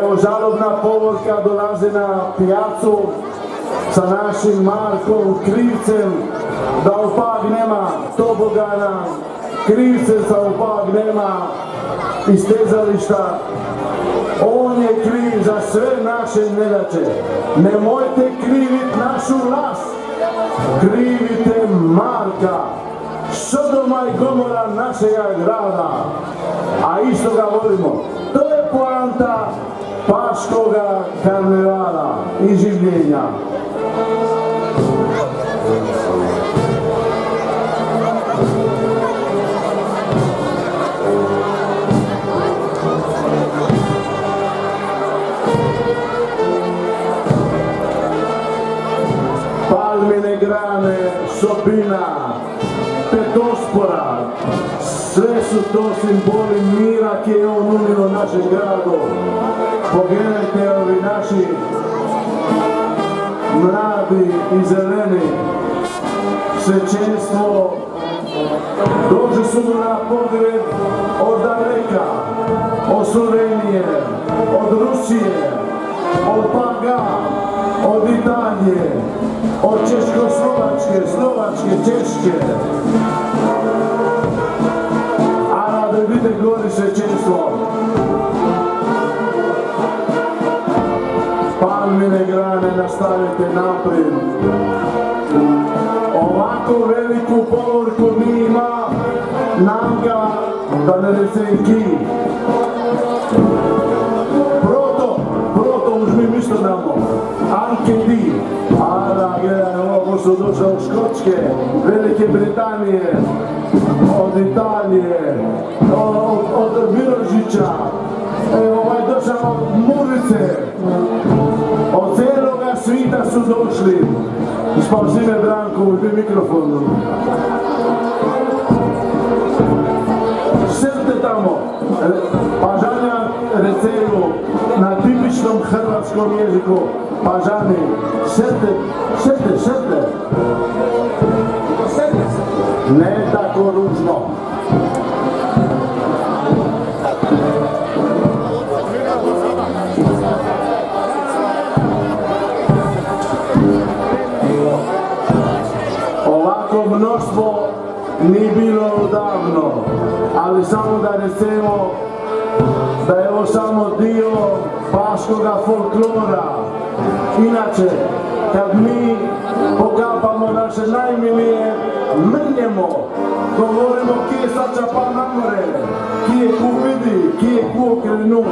Evo žalobna povorka dolazi na pijacu sa našim Markom Krivcem, da u Pag nema tobogana, Krivceca u Pag nema istezališta. On je kriv za sve naše nedaće. Nemojte krivit našu vlast, krivite Marka, Sodoma i Gomora našega grada, a isto ga volimo. To je poanta paškoga karnevala i življenja. Palmine grane, sopina, petospora, sve su to simboli mira ki je on unio našem gradu. Pogledajte ovi naši mladi i zeleni, svećenstvo, došli su mu na pogreb od daleka, od Slovenije, od Rusije, od Paga, od Italije, od Češko-Slovačke, Slovačke, Češke. A da vidite gori svećenstvo. Palmine grane nastavite naprijed. Ovako veliku povorku mi ima nam ga da ne recem ki. Proto už mi isto damo. Anche di. A da gledaj, ovo su došli od Škotske, Velike Britanije, od Italije, od Virožića, ovaj došao od Murice, od cijeloga svita su došli. Spasime Branko, uzmi mikrofonu. Sedite tamo, pažanja recelu na tipičnom hrvatskom jeziku, pažani, sedite. Ne tako ružno. Ovako mnoštvo nije bilo odavno, ali samo da recimo da je ovo samo dio paškoga folklora. Inače, kad mi pokapamo naše najmilije, mrnjemo, govorimo kje sača pa namore, kje ku vidi, kje ku okrenu.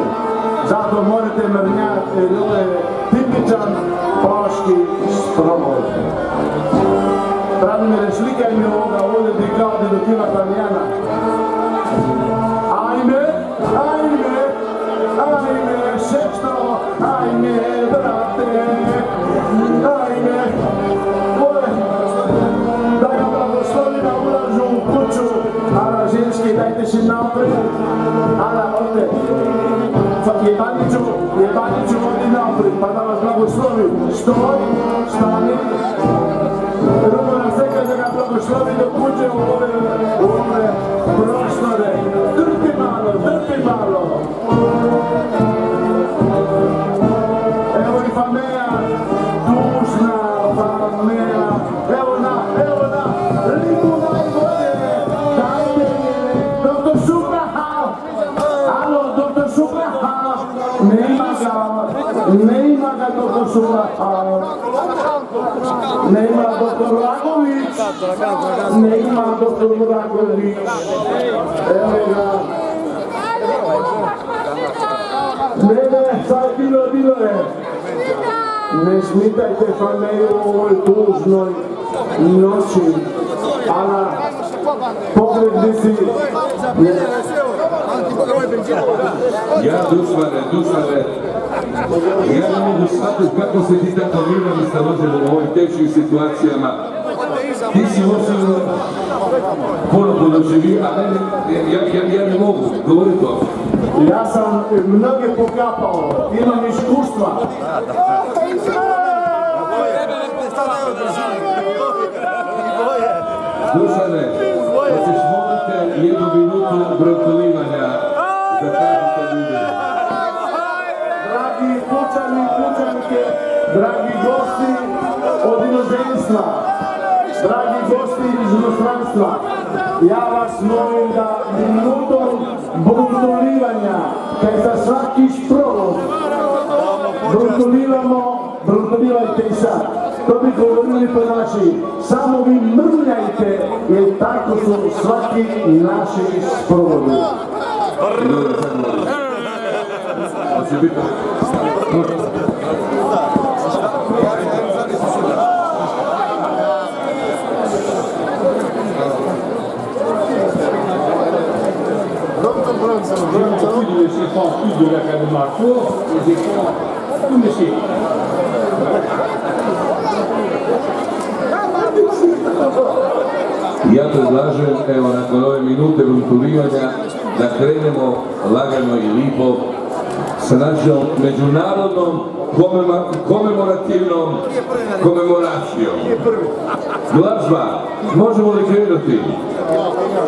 Zato morate mrnjati, jer ovo je tipičan paški sprovod. Branimire, slikaj mi ovoga ovdje kao dedutiva Talijana. Ajme, sestro, ajme, brate, ajme, da ga blagoslovi na ulažu u kuću, ala ženski, dajte si napred, ala ovdje, jebaniću vodi napred, pa da vas blagoslovi, stoj, stani, ruku na seka da ga blagoslovi dok uđe u ove prostore, drpi malo. Evo i Famea, dužna Famea, evo na, limuna i vode, dajte je, doktor Šupraha, alo, doktor Šupraha, nema ga doktor Šupraha, nema doktor Ragović, evo ga. Ne, sad bilo je. Ne smitajte Fameju u ovoj tužnoj noći. Ana, pogledni si. Ja, Dušane, ja ne mogu shvatiti kako se ti tako mirno snalazili u ovim teškim situacijama. Ti si osobno puno doživi, a ja ne mogu govoriti o. Ja sam mnoge pokapao, imam iskustva. Dušane, hoćeš molite 1 minutu brokovivanja za kažete ljudi. Hrvatske, dragi gosti od inozemstva, dragi gosti iz inostranstva, ja vas molim da minutom brutalivanja, kaj za svaki sprovod brutalivajte i sad. To bi govorili po naši, samo vi mrljajte, jer tako su svaki naši sprovodi. Les éléphants plus de l'académie court, les éléphants tout métier. Ja predlažem, evo, nakon ove minute brutalivanja, da krenemo lagano i lipo sa našom međunarodnom komemorativnom komemoracijom. Glazba, možemo li krenuti?